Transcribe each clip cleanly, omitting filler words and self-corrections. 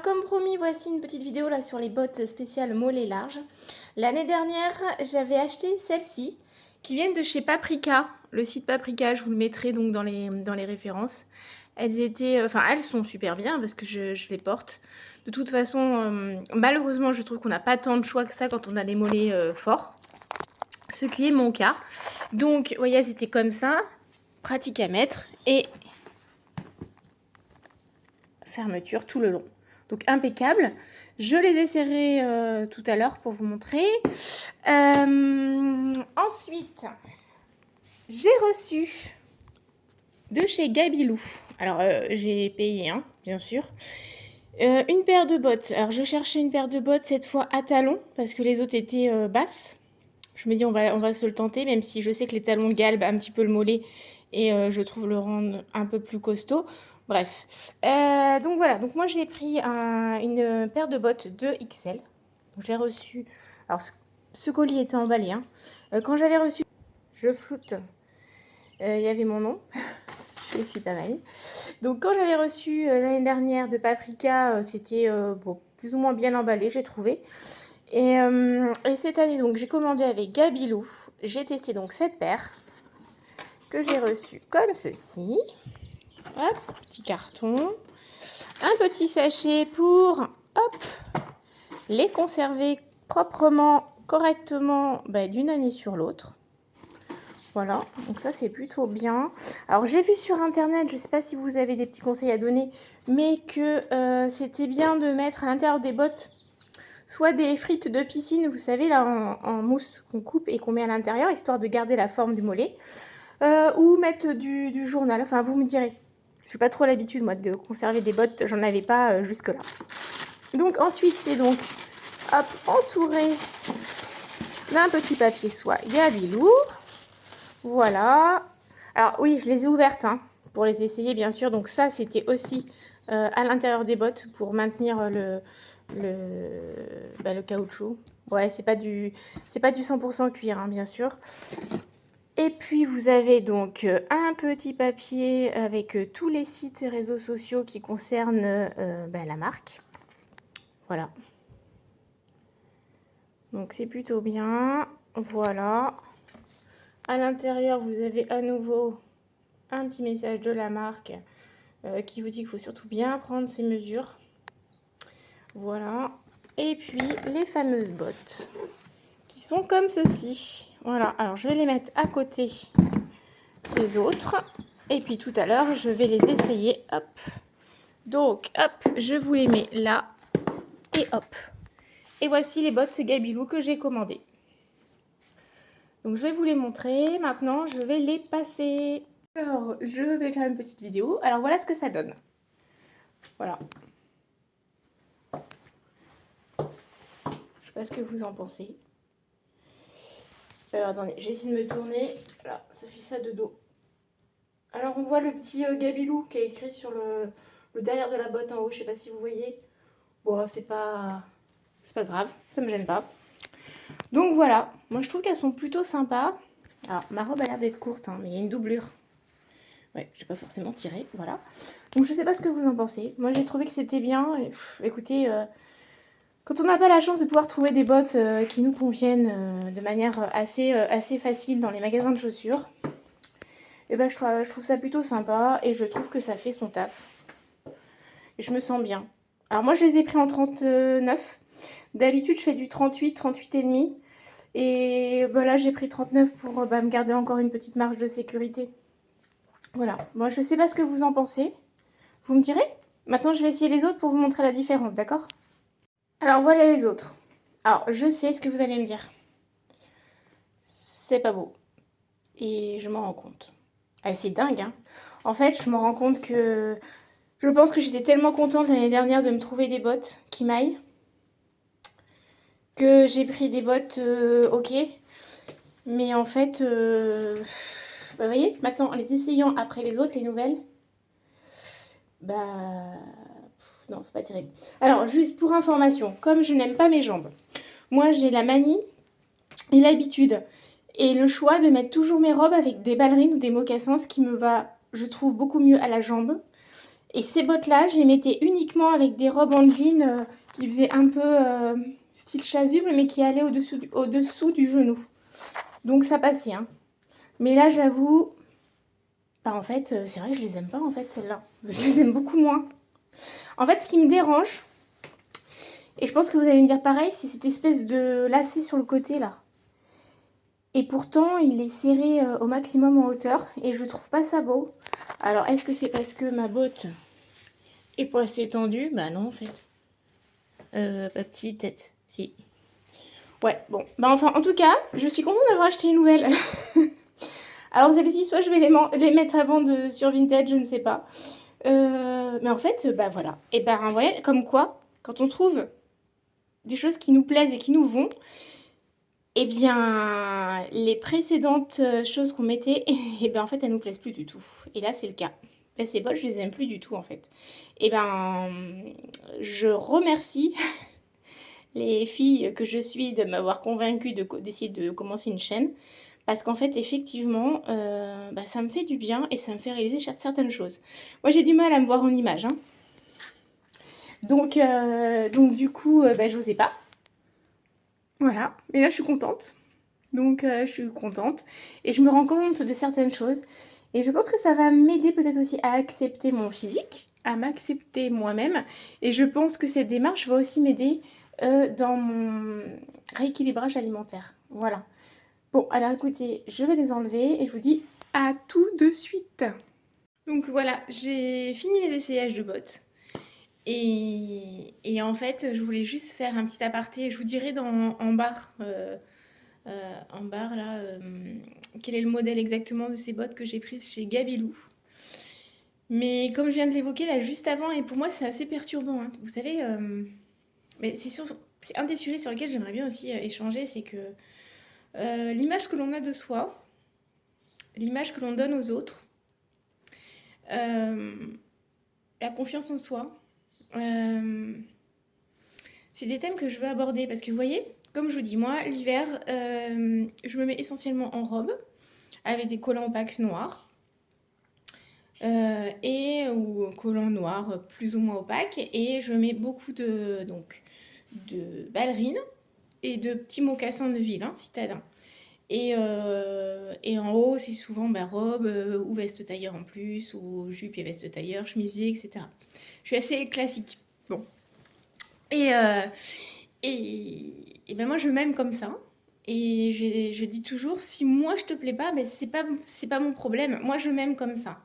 Alors comme promis, voici une petite vidéo là sur les bottes spéciales mollets larges. L'année dernière, j'avais acheté celles-ci qui viennent de chez Paprika. Le site Paprika, je vous le mettrai donc dans les références. Elles sont super bien parce que je les porte. De toute façon, malheureusement, je trouve qu'on n'a pas tant de choix que ça quand on a les mollets forts. Ce qui est mon cas. Donc, vous voyez, c'était comme ça. Pratique à mettre et fermeture tout le long. Donc impeccable. Je les essaierai tout à l'heure pour vous montrer. Ensuite, j'ai reçu de chez Gabilou. Alors j'ai payé, hein, bien sûr. Une paire de bottes. Alors je cherchais une paire de bottes cette fois à talons parce que les autres étaient basses. Je me dis on va se le tenter, même si je sais que les talons galbent un petit peu le mollet et je trouve le rendre un peu plus costaud. Bref. Donc voilà, donc moi j'ai pris une paire de bottes 2XL. Je l'ai reçu. Alors ce colis était emballé. Hein. Quand j'avais reçu, je floute. Il y avait mon nom. Je suis pas mal. Donc quand j'avais reçu l'année dernière de Paprika, c'était bon, plus ou moins bien emballé, j'ai trouvé. Et cette année, donc j'ai commandé avec Gabilou. J'ai testé donc cette paire que j'ai reçue comme ceci. Hop, petit carton. Un petit sachet pour, hop, les conserver proprement, correctement d'une année sur l'autre. Voilà, donc ça c'est plutôt bien. Alors j'ai vu sur internet, je ne sais pas si vous avez des petits conseils à donner, mais que c'était bien de mettre à l'intérieur des bottes soit des frites de piscine, vous savez, là en mousse qu'on coupe et qu'on met à l'intérieur, histoire de garder la forme du mollet, ou mettre du journal, enfin vous me direz. Je n'ai pas trop l'habitude moi de conserver des bottes, j'en avais pas jusque là. Donc ensuite c'est donc hop, entouré d'un petit papier soie Gabilou. Voilà. Alors oui, je les ai ouvertes hein, pour les essayer bien sûr. Donc ça c'était aussi à l'intérieur des bottes pour maintenir le caoutchouc. Ouais, c'est pas du 100% cuir hein, bien sûr. Et puis vous avez donc un petit papier avec tous les sites et réseaux sociaux qui concernent la marque. Voilà. Donc c'est plutôt bien. Voilà. À l'intérieur, vous avez à nouveau un petit message de la marque qui vous dit qu'il faut surtout bien prendre ses mesures. Voilà. Et puis les fameuses bottes qui sont comme ceci. Voilà. Alors je vais les mettre à côté des autres. Et puis tout à l'heure, je vais les essayer. Hop. Donc, hop, je vous les mets là. Et hop. Et voici les bottes Gabilou que j'ai commandées. Donc je vais vous les montrer. Maintenant, je vais les passer. Alors, je vais faire une petite vidéo. Alors voilà ce que ça donne. Voilà. Je sais pas ce que vous en pensez. Attendez, j'ai essayé de me tourner. Voilà, ça fait ça de dos. Alors on voit le petit Gabilou qui est écrit sur le derrière de la botte en haut. Je sais pas si vous voyez. Bon, c'est pas grave, ça me gêne pas. Donc voilà, moi je trouve qu'elles sont plutôt sympas. Alors ma robe a l'air d'être courte, hein, mais il y a une doublure. Ouais, je n'ai pas forcément tiré, voilà. Donc je sais pas ce que vous en pensez. Moi j'ai trouvé que c'était bien. Et, écoutez, quand on n'a pas la chance de pouvoir trouver des bottes qui nous conviennent de manière assez facile dans les magasins de chaussures, et ben je trouve ça plutôt sympa et je trouve que ça fait son taf. Et je me sens bien. Alors moi je les ai pris en 39. D'habitude je fais du 38, 38 et demi. Et là j'ai pris 39 pour me garder encore une petite marge de sécurité. Voilà, moi je sais pas ce que vous en pensez. Vous me direz. Maintenant je vais essayer les autres pour vous montrer la différence, d'accord? Alors voilà les autres. Alors je sais ce que vous allez me dire. C'est pas beau. Et je m'en rends compte. Ah, c'est dingue, hein. En fait, je me rends compte que... Je pense que j'étais tellement contente l'année dernière de me trouver des bottes qui m'aillent. Que j'ai pris des bottes ok. Mais en fait... vous voyez, maintenant, en les essayant après les autres, les nouvelles... non, c'est pas terrible. Alors, juste pour information, comme je n'aime pas mes jambes, moi j'ai la manie et l'habitude et le choix de mettre toujours mes robes avec des ballerines ou des mocassins, ce qui me va, je trouve, beaucoup mieux à la jambe. Et ces bottes-là, je les mettais uniquement avec des robes en jean qui faisaient un peu style chasuble, mais qui allaient au-dessous du genou. Donc ça passait, hein. Mais là, j'avoue, bah en fait, c'est vrai que je les aime pas, en fait, celles-là. Je les aime beaucoup moins. En fait, ce qui me dérange, et je pense que vous allez me dire pareil, c'est cette espèce de lacet sur le côté, là. Et pourtant, il est serré au maximum en hauteur, et je trouve pas ça beau. Alors, est-ce que c'est parce que ma botte est pas assez tendue? Bah non, en fait. Pas petite tête, si. Ouais, bon. Bah enfin, en tout cas, je suis contente d'avoir acheté une nouvelle. Alors celle-ci, soit je vais les mettre à vendre sur Vinted, je ne sais pas. Mais en fait, bah voilà. Et ben, vous voyez, comme quoi, quand on trouve des choses qui nous plaisent et qui nous vont, eh bien, les précédentes choses qu'on mettait, eh ben, en fait, elles nous plaisent plus du tout. Et là, c'est le cas. Ben, ces bottes, je les aime plus du tout, en fait. Et ben, je remercie les filles que je suis de m'avoir convaincue d'essayer de commencer une chaîne. Parce qu'en fait, effectivement, bah, ça me fait du bien et ça me fait réaliser certaines choses. Moi, j'ai du mal à me voir en image, hein. Donc du coup, bah, j'osais pas. Voilà. Mais là, je suis contente. Donc, je suis contente. Et je me rends compte de certaines choses. Et je pense que ça va m'aider peut-être aussi à accepter mon physique, à m'accepter moi-même. Et je pense que cette démarche va aussi m'aider dans mon rééquilibrage alimentaire. Voilà. Bon, alors écoutez, je vais les enlever et je vous dis à tout de suite. Donc voilà, j'ai fini les essayages de bottes. Et en fait, je voulais juste faire un petit aparté. Je vous dirai en barre là, quel est le modèle exactement de ces bottes que j'ai prises chez Gabilou. Mais comme je viens de l'évoquer là juste avant, et pour moi c'est assez perturbant, hein. Vous savez, mais c'est un des sujets sur lesquels j'aimerais bien aussi échanger, c'est que l'image que l'on a de soi, l'image que l'on donne aux autres, euh, la confiance en soi, c'est des thèmes que je veux aborder parce que vous voyez, comme je vous dis, moi l'hiver, je me mets essentiellement en robe avec des collants opaques noirs. Ou collants noirs plus ou moins opaques, et je mets beaucoup de ballerines et de petits mocassins de ville, hein, citadins. Et en haut, c'est souvent bah, robe ou veste tailleur en plus, ou jupe et veste tailleur, chemisier, etc. Je suis assez classique. Bon. Et, euh, et ben moi, je m'aime comme ça. Et je dis toujours, si moi je te plais pas, ben c'est pas mon problème. Moi, je m'aime comme ça.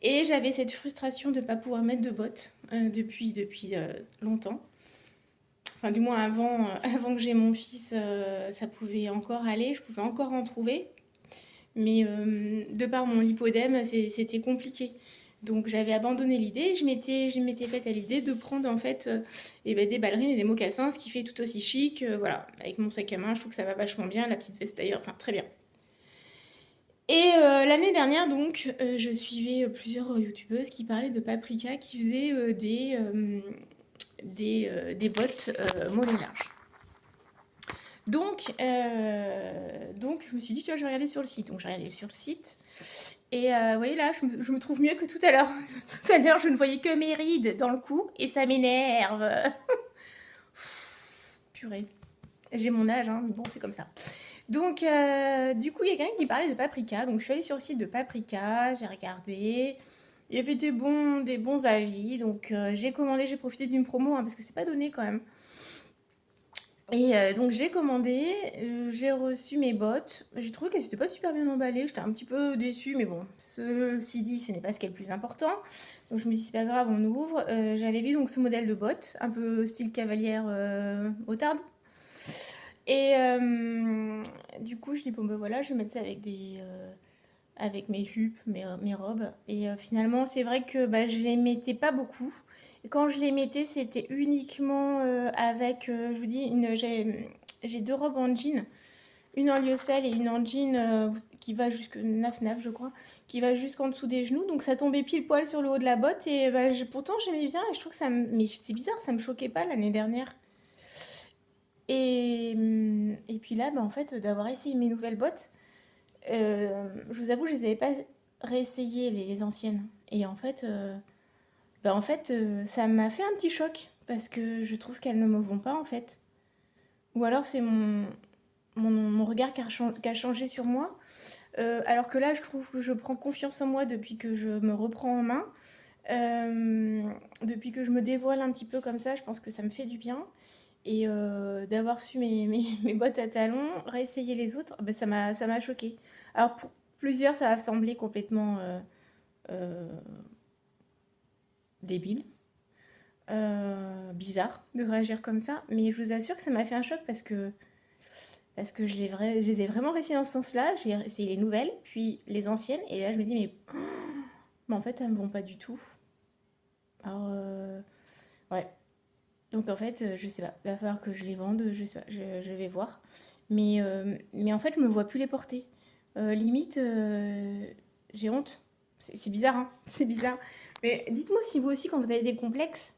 Et j'avais cette frustration de ne pas pouvoir mettre de bottes depuis longtemps. Enfin, du moins avant que j'ai mon fils, ça pouvait encore aller, je pouvais encore en trouver. Mais de par mon lipodème, c'était compliqué. Donc j'avais abandonné l'idée, je m'étais faite à l'idée de prendre en fait eh ben, des ballerines et des mocassins, ce qui fait tout aussi chic. Voilà, avec mon sac à main, je trouve que ça va vachement bien, la petite veste d'ailleurs, enfin très bien. Et l'année dernière, donc, je suivais plusieurs youtubeuses qui parlaient de Paprika, qui faisaient des bottes mollet large. Donc, je me suis dit, tu vois, je vais regarder sur le site. Donc, j'ai regardé sur le site. Et vous voyez là, je me trouve mieux que tout à l'heure. Tout à l'heure, je ne voyais que mes rides dans le cou et ça m'énerve. Purée. J'ai mon âge, hein, mais bon, c'est comme ça. Donc, du coup, il y a quelqu'un qui parlait de Paprika. Donc, je suis allée sur le site de Paprika, j'ai regardé. Il y avait des bons avis. Donc, j'ai commandé, j'ai profité d'une promo, hein, parce que c'est pas donné quand même. Et donc, j'ai commandé, j'ai reçu mes bottes. J'ai trouvé qu'elles n'étaient pas super bien emballées. J'étais un petit peu déçue, mais bon, ceci dit, ce n'est pas ce qui est le plus important. Donc, je me dis, c'est pas grave, on ouvre. J'avais vu donc ce modèle de bottes, un peu style cavalière motarde. Et du coup, je dis, bon, ben voilà, je vais mettre ça avec mes jupes, mes robes. Et finalement, c'est vrai que bah, je les mettais pas beaucoup. Et quand je les mettais, c'était uniquement avec, je vous dis, j'ai deux robes en jean. Une en lyocell et une en jean qui va jusque 9 je crois, qui va jusqu'en dessous des genoux. Donc ça tombait pile poil sur le haut de la botte. Et bah, pourtant, j'aimais bien. Et je trouve que mais c'est bizarre, ça me choquait pas l'année dernière. Et puis là, bah, en fait, d'avoir essayé mes nouvelles bottes, je vous avoue, je les avais pas réessayées, les anciennes. Et en fait, Bah, en fait, ça m'a fait un petit choc parce que je trouve qu'elles ne me vont pas, en fait. Ou alors c'est mon regard qui a changé sur moi. Alors que là, je trouve que je prends confiance en moi depuis que je me reprends en main. Depuis que je me dévoile un petit peu comme ça, je pense que ça me fait du bien. Et d'avoir su mes bottes à talons, réessayer les autres, bah, ça m'a choquée. Alors pour plusieurs, ça va sembler complètement euh, débile, bizarre de réagir comme ça, mais je vous assure que ça m'a fait un choc parce que je les ai vraiment réessayées dans ce sens-là. J'ai essayé les nouvelles, puis les anciennes, et là je me dis, mais en fait, elles me vont pas du tout. Alors, ouais. Donc en fait, je sais pas, il va falloir que je les vende, je sais pas, je vais voir. Mais en fait, je me vois plus les porter. Limite, j'ai honte. C'est bizarre, hein? C'est bizarre. Mais dites-moi si vous aussi, quand vous avez des complexes,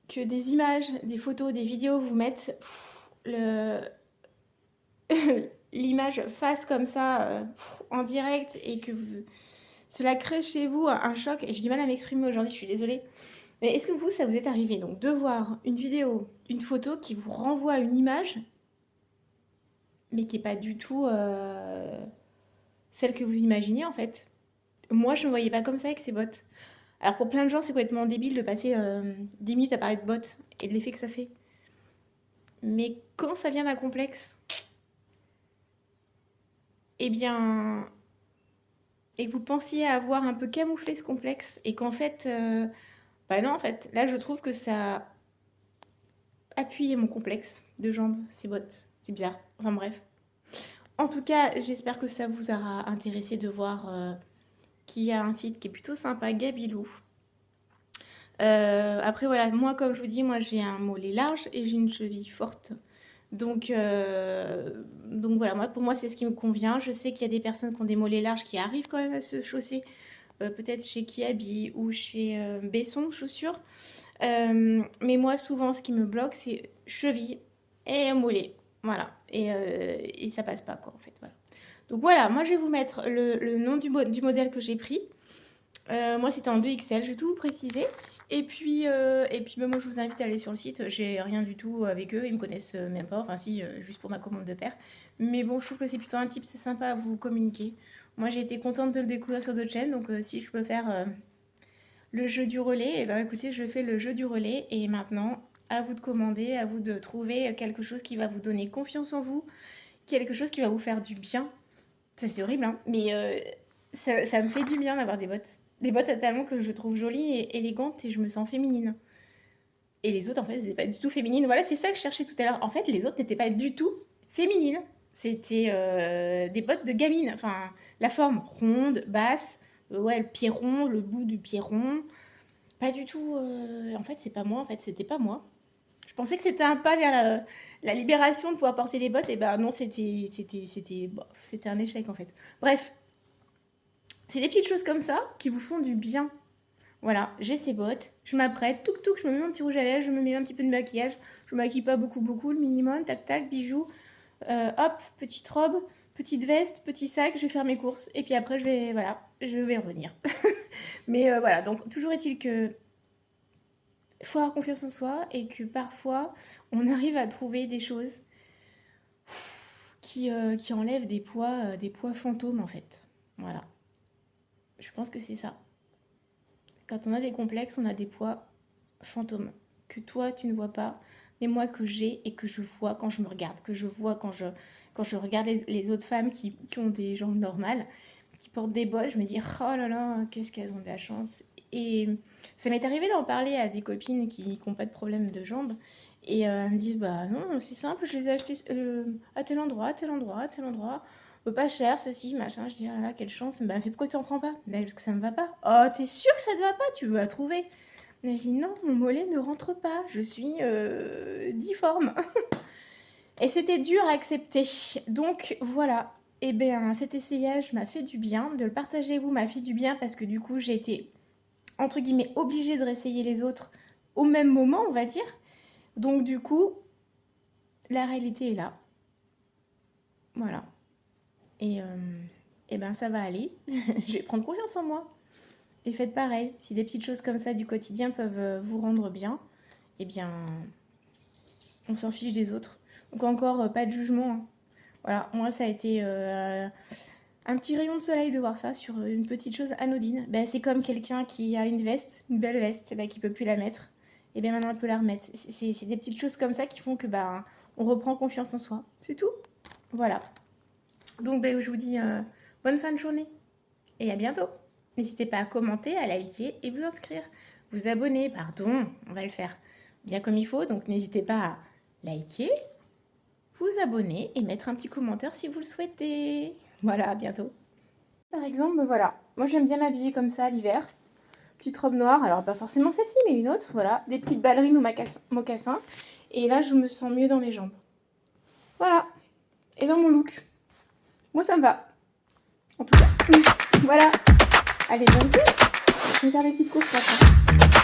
que des images, des photos, des vidéos vous mettent l'image face comme ça en direct et que cela crée chez vous un choc. Et j'ai du mal à m'exprimer aujourd'hui, je suis désolée. Mais est-ce que vous, ça vous est arrivé donc de voir une vidéo, une photo qui vous renvoie à une image, mais qui n'est pas du tout celle que vous imaginiez en fait? Moi, je ne me voyais pas comme ça avec ces bottes. Alors pour plein de gens, c'est complètement débile de passer 10 minutes à parler de bottes et de l'effet que ça fait. Mais quand ça vient d'un complexe, eh bien, et que vous pensiez avoir un peu camouflé ce complexe, et qu'en fait, bah non, en fait, là, je trouve que ça a appuyé mon complexe de jambes, ces bottes. C'est bizarre. Enfin bref. En tout cas, j'espère que ça vous aura intéressé de voir qu'il y a un site qui est plutôt sympa, Gabilou. Après, voilà, moi, comme je vous dis, moi, j'ai un mollet large et j'ai une cheville forte. Donc voilà, pour moi, c'est ce qui me convient. Je sais qu'il y a des personnes qui ont des mollets larges qui arrivent quand même à se chausser, peut-être chez Kiabi ou chez Besson Chaussures. Mais moi, souvent, ce qui me bloque, c'est cheville et mollet. Voilà. Et ça passe pas, quoi, en fait. Voilà. Donc voilà, moi, je vais vous mettre le nom du modèle que j'ai pris. Moi, c'était en 2XL, je vais tout vous préciser. Et puis bah, moi, je vous invite à aller sur le site. J'ai rien du tout avec eux, ils me connaissent même pas. Enfin, si, juste pour ma commande de paire. Mais bon, je trouve que c'est plutôt un type, c'est sympa à vous communiquer. Moi, j'ai été contente de le découvrir sur d'autres chaînes, donc si je peux faire le jeu du relais, et ben écoutez, je fais le jeu du relais. Et maintenant, à vous de commander, à vous de trouver quelque chose qui va vous donner confiance en vous, quelque chose qui va vous faire du bien. Ça, c'est horrible, hein, mais ça me fait du bien d'avoir des bottes. Des bottes à talons que je trouve jolies et élégantes et je me sens féminine. Et les autres, en fait, elles n'étaient pas du tout féminines. Voilà, c'est ça que je cherchais tout à l'heure. En fait, les autres n'étaient pas du tout féminines. C'était des bottes de gamine. Enfin, la forme ronde, basse, ouais, le pied rond, le bout du pied rond. Pas du tout. En fait, c'est pas moi. En fait, c'était pas moi. Je pensais que c'était un pas vers la libération de pouvoir porter des bottes. Et ben non, c'était un échec en fait. Bref, c'est des petites choses comme ça qui vous font du bien. Voilà, j'ai ces bottes, je m'apprête, touc touc, je me mets un petit rouge à lèvres, je me mets un petit peu de maquillage, je me maquille pas beaucoup beaucoup, le minimum, tac tac, bijoux, hop, petite robe, petite veste, petit sac, je vais faire mes courses et puis après voilà, je vais revenir. Mais voilà, donc toujours est-il que faut avoir confiance en soi et que parfois on arrive à trouver des choses qui enlèvent des poids fantômes en fait. Voilà, je pense que c'est ça. Quand on a des complexes, on a des poids fantômes que toi tu ne vois pas, mais moi que j'ai et que je vois quand je me regarde, que je vois quand je regarde les autres femmes qui ont des jambes normales, qui portent des bottes, je me dis oh là là, qu'est-ce qu'elles ont de la chance. Et ça m'est arrivé d'en parler à des copines qui n'ont pas de problème de jambes. Et elles me disent bah non, c'est simple, je les ai achetées à tel endroit, à tel endroit, à tel endroit. Pas cher, ceci, machin. Je dis, ah là, quelle chance. Bah, fait pourquoi tu en prends pas? Bah, parce que ça me va pas. Oh, t'es sûr que ça te va pas? Tu veux la trouver? Et je dis, non, mon mollet ne rentre pas. Je suis difforme. Et c'était dur à accepter. Donc, voilà. Et bien, cet essayage m'a fait du bien. De le partager avec vous m'a fait du bien parce que du coup, j'ai été, entre guillemets, obligée de réessayer les autres au même moment, on va dire. Donc, du coup, la réalité est là. Voilà. Et ben ça va aller. Je vais prendre confiance en moi. et faites pareil. Si des petites choses comme ça du quotidien peuvent vous rendre bien, eh bien, on s'en fiche des autres. Donc encore, pas de jugement, hein. Voilà, moi ça a été un petit rayon de soleil de voir ça sur une petite chose anodine. Ben, c'est comme quelqu'un qui a une veste, une belle veste, ben, qui peut plus la mettre. Et bien maintenant elle peut la remettre. C'est des petites choses comme ça qui font que ben, on reprend confiance en soi. C'est tout. Voilà. Donc ben, je vous dis bonne fin de journée et à bientôt. N'hésitez pas à commenter, à liker et vous inscrire. Vous abonner, pardon, on va le faire bien comme il faut. Donc n'hésitez pas à liker, vous abonner et mettre un petit commentaire si vous le souhaitez. Voilà, à bientôt. Par exemple, voilà, moi j'aime bien m'habiller comme ça l'hiver. Petite robe noire, alors pas forcément celle-ci, mais une autre, voilà. Des petites ballerines ou mocassins. Et là, je me sens mieux dans mes jambes. Voilà. Et dans mon look. Moi, ça me va. En tout cas. Voilà. Allez, bon week-end. Je vais faire des petites courses maintenant.